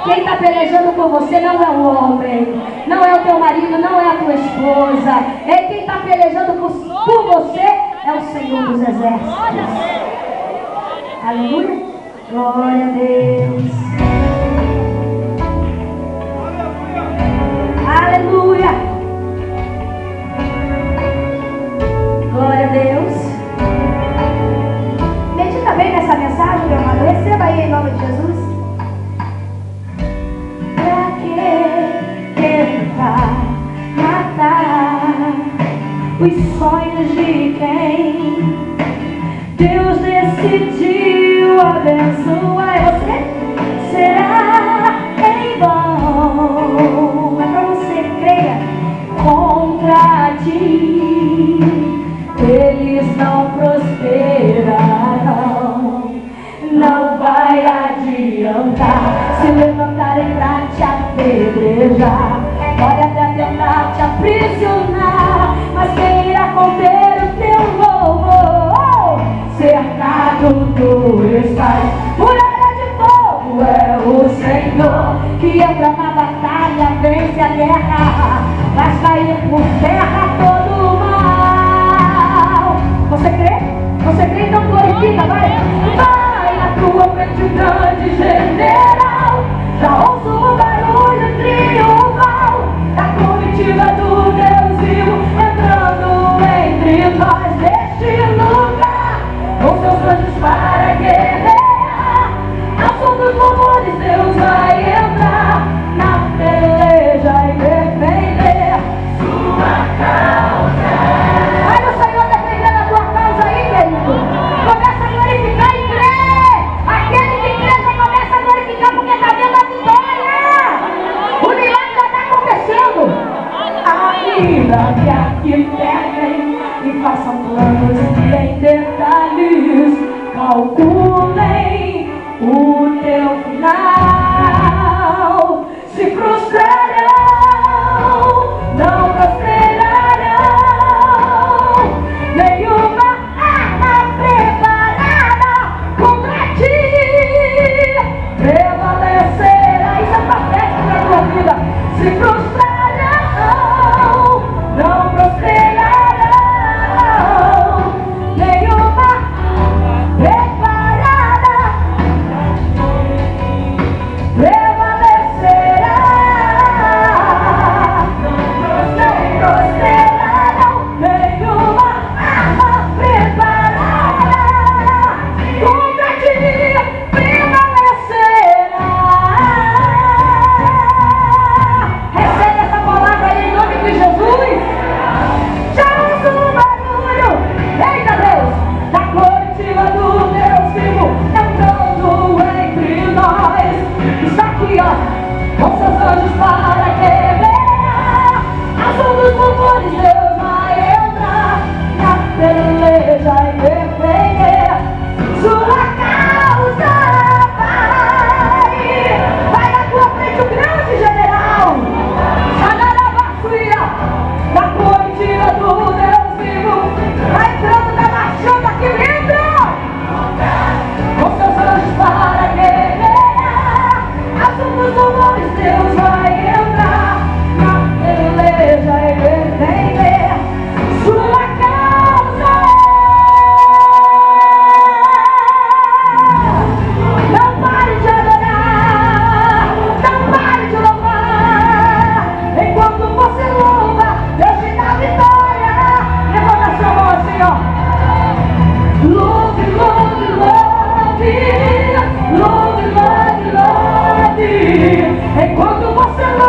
Quem está pelejando por você não é o homem, não é o teu marido, não é a tua esposa. Quem está pelejando por você é o Senhor dos Exércitos. Aleluia. Glória a Deus. Aleluia. Glória a Deus. Medita bem nessa mensagem, meu amado. Receba aí em nome de Jesus. Pra que tentar matar os sonhos de quem Deus decidiu abençoar? Você será em vão. É pra você, creia. Contra ti eles não prosperarão. Não vai adiantar se levantarem pra te apedrejar. Pode até tentar te aprisionar, mas quem irá conter o teu louvor? Cercado tu estás, muralha de fogo é o Senhor, que entra na batalha, vence a guerra, faz cair por terra todo o mal. Você crê? Você crê? Então glorifica, vai! Vai na tua frente, grande general, já ouço o barulho triunfal da comitiva do Deus vivo, entrando entre nós neste lugar, com seus anjos para guerrear. Ao som dos louvores Deus vai entrar na peleja e defender sua causa. Olha o Senhor defendendo a tua causa aí, querido. Começa a glorificar e crer. Aquele que crê já começa a glorificar porque está vendo a vitória. O milagre já está acontecendo. Ainda que arquitetem e façam planos em detalhes, calculem o teu final. Se frustrarão, não prosperarão. Nenhuma arma preparada contra ti prevalecerá. Isso é profético para a tua vida. Se frustrarão, não prosperarão. Nenhuma preparada prevalecerá. Não prosperarão. Nenhuma arma preparada contra ti prevalecerá. Recebe essa palavra aí em nome de Jesus. Já ouço o barulho, eita Deus, da comitiva do Deus vivo, entrando entre nós. Está aqui, ó, com seus anjos para guerrear. Ao som dos louvores Deus vai entrar na peleja e defender sua causa. Vai na tua frente o grande general, Xanarabasuia, da comitiva do Deus vivo, vai entrando, tá marchando aqui dentro, com seus anjos para guerrear. Ao som dos louvores Deus vai entrar na peleja e defender sua causa. Não pare de adorar, não pare de louvar. Enquanto você louva, Deus te dá vitória. Levanta a sua mão assim, ó. Louve, louve, louve, louve, louve, louve. Enquanto você louva,